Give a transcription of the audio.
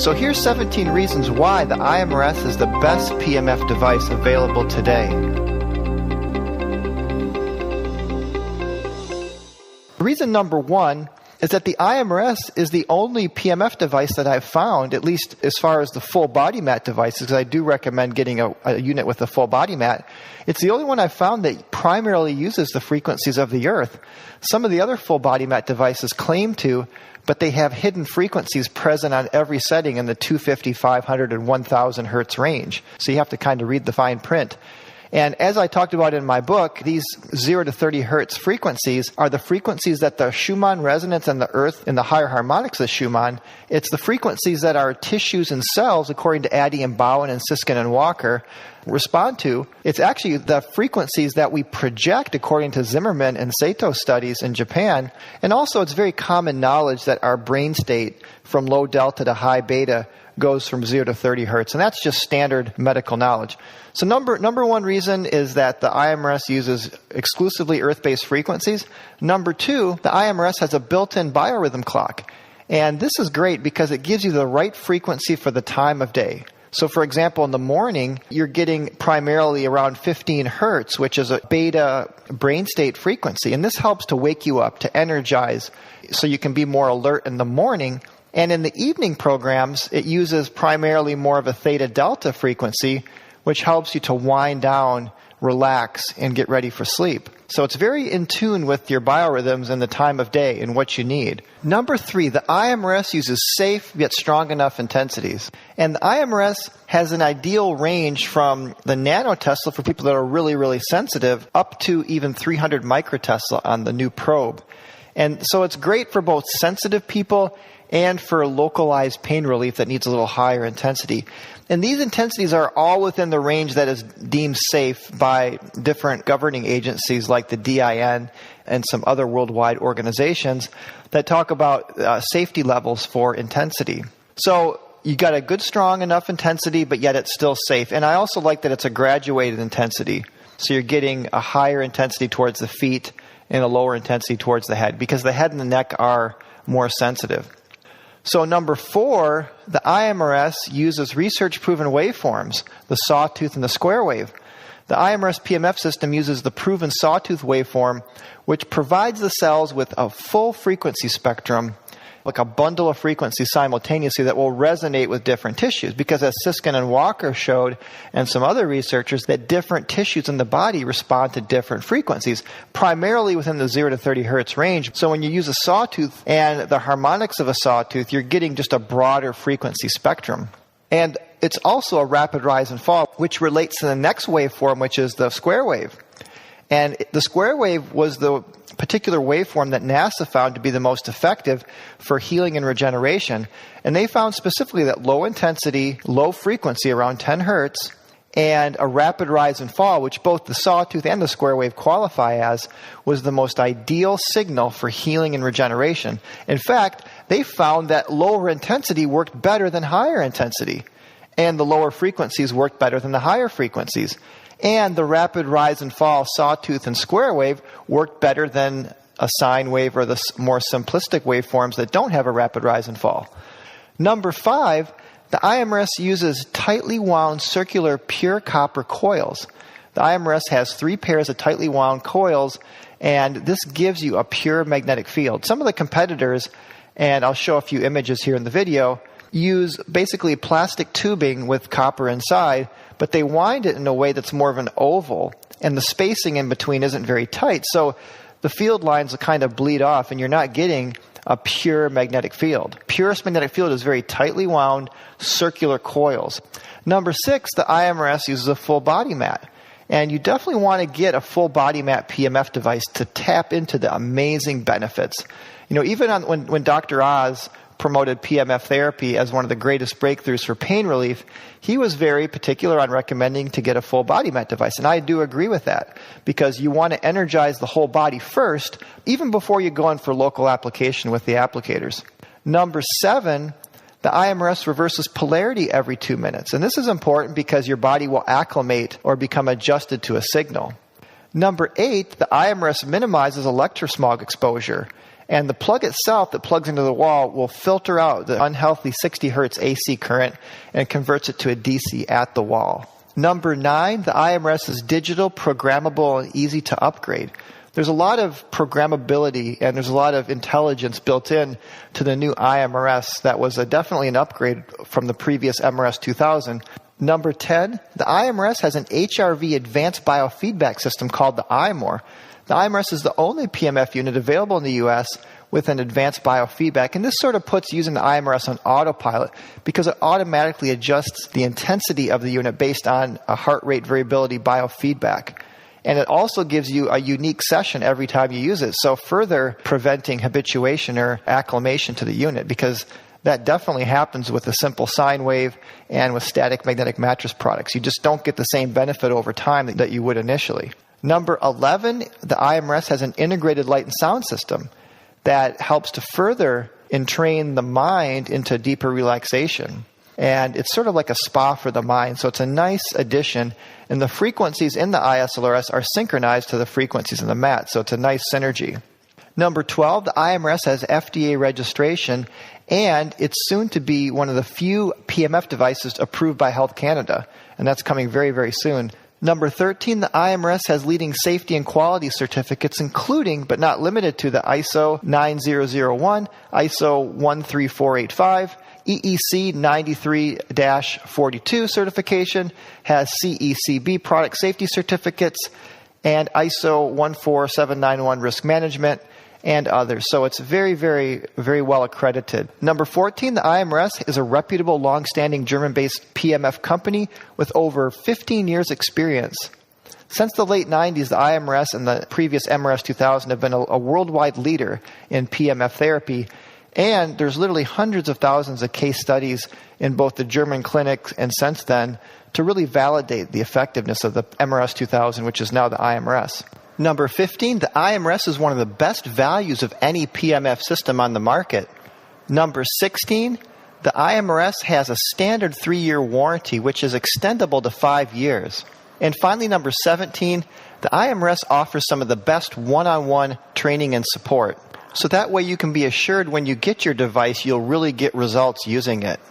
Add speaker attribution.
Speaker 1: So here's 17 reasons why the IMRS is the best PMF device available today. Reason number one is that the IMRS is the only PMF device that I've found, at least as far as the full body mat devices, because I do recommend getting a unit with a full body mat. It's the only one I've found that primarily uses the frequencies of the earth. Some of the other full body mat devices claim to, but they have hidden frequencies present on every setting in the 250, 500, and 1000 hertz range. So you have to kind of read the fine print. And as I talked about in my book, these 0 to 30 hertz frequencies are the frequencies that the Schumann resonance and the earth in the higher harmonics of Schumann, it's the frequencies that our tissues and cells, according to Addy and Bowen and Siskin and Walker, respond to. It's actually the frequencies that we project, according to Zimmerman and Sato studies in Japan. And also it's very common knowledge that our brain state from low delta to high beta goes from 0 to 30 hertz. And that's just standard medical knowledge. So number one reason is that the IMRS uses exclusively earth-based frequencies. Number two, the IMRS has a built-in biorhythm clock. And this is great because it gives you the right frequency for the time of day. So for example, in the morning, you're getting primarily around 15 hertz, which is a beta brain state frequency. And this helps to wake you up, to energize, so you can be more alert in the morning. And in the evening programs, it uses primarily more of a theta delta frequency, which helps you to wind down, relax, and get ready for sleep. So it's very in tune with your biorhythms and the time of day and what you need. Number three, the IMRS uses safe yet strong enough intensities. And the IMRS has an ideal range from the nanotesla for people that are really, really sensitive up to even 300 microtesla on the new probe. And so it's great for both sensitive people and for localized pain relief that needs a little higher intensity. And these intensities are all within the range that is deemed safe by different governing agencies like the DIN and some other worldwide organizations that talk about safety levels for intensity. So you got a good, strong enough intensity, but yet it's still safe. And I also like that it's a graduated intensity. So you're getting a higher intensity towards the feet and a lower intensity towards the head, because the head and the neck are more sensitive. So number four, the IMRS uses research-proven waveforms, the sawtooth and the square wave. The IMRS PMF system uses the proven sawtooth waveform, which provides the cells with a full frequency spectrum, like a bundle of frequencies simultaneously that will resonate with different tissues. Because as Siskin and Walker showed, and some other researchers, that different tissues in the body respond to different frequencies, primarily within the 0 to 30 hertz range. So when you use a sawtooth and the harmonics of a sawtooth, you're getting just a broader frequency spectrum. And it's also a rapid rise and fall, which relates to the next waveform, which is the square wave. And the square wave was the particular waveform that NASA found to be the most effective for healing and regeneration. And they found specifically that low intensity, low frequency, around 10 hertz, and a rapid rise and fall, which both the sawtooth and the square wave qualify as, was the most ideal signal for healing and regeneration. In fact, they found that lower intensity worked better than higher intensity, and the lower frequencies worked better than the higher frequencies. And the rapid rise and fall sawtooth and square wave worked better than a sine wave or the more simplistic waveforms that don't have a rapid rise and fall. Number five, the IMRS uses tightly wound circular pure copper coils. The IMRS has 3 pairs of tightly wound coils, and this gives you a pure magnetic field. Some of the competitors, and I'll show a few images here in the video, use basically plastic tubing with copper inside, but they wind it in a way that's more of an oval, and the spacing in between isn't very tight. So the field lines will kind of bleed off, and you're not getting a pure magnetic field. Purest magnetic field is very tightly wound circular coils. Number 6, the IMRS uses a full body mat. And you definitely want to get a full body mat PMF device to tap into the amazing benefits. You know, even when Dr. Oz promoted PMF therapy as one of the greatest breakthroughs for pain relief, he was very particular on recommending to get a full body mat device. And I do agree with that, because you want to energize the whole body first, even before you go in for local application with the applicators. Number 7, the IMRS reverses polarity every 2 minutes. And this is important because your body will acclimate or become adjusted to a signal. Number 8, the IMRS minimizes electrosmog exposure. And the plug itself that plugs into the wall will filter out the unhealthy 60 hertz AC current and converts it to a DC at the wall. Number 9, the IMRS is digital, programmable, and easy to upgrade. There's a lot of programmability and there's a lot of intelligence built in to the new IMRS that was definitely an upgrade from the previous MRS 2000. Number 10, the IMRS has an HRV advanced biofeedback system called the iMORE. The IMRS is the only PMF unit available in the U.S. with an advanced biofeedback, and this sort of puts using the IMRS on autopilot because it automatically adjusts the intensity of the unit based on a heart rate variability biofeedback. And it also gives you a unique session every time you use it, so further preventing habituation or acclimation to the unit, because that definitely happens with a simple sine wave and with static magnetic mattress products. You just don't get the same benefit over time that you would initially. Number 11, the IMRS has an integrated light and sound system that helps to further entrain the mind into deeper relaxation. And it's sort of like a spa for the mind, so it's a nice addition. And the frequencies in the ISLRS are synchronized to the frequencies in the mat, so it's a nice synergy. Number 12, the IMRS has FDA registration, and it's soon to be one of the few PMF devices approved by Health Canada, and that's coming very, very soon. Number 13, the IMRS has leading safety and quality certificates, including, but not limited to, the ISO 9001, ISO 13485, EEC 93-42 certification, has CECB product safety certificates, and ISO 14791 risk management, and others. So it's very, very, very well accredited. Number 14, the IMRS is a reputable, long-standing German-based PMF company with over 15 years experience. Since the late 90s, the IMRS and the previous MRS 2000 have been a worldwide leader in PMF therapy. And there's literally hundreds of thousands of case studies in both the German clinics and since then to really validate the effectiveness of the MRS 2000, which is now the IMRS. Number 15, the IMRS is one of the best values of any PMF system on the market. Number 16, the IMRS has a standard 3-year warranty, which is extendable to 5 years. And finally, number 17, the IMRS offers some of the best one-on-one training and support. So that way you can be assured when you get your device, you'll really get results using it.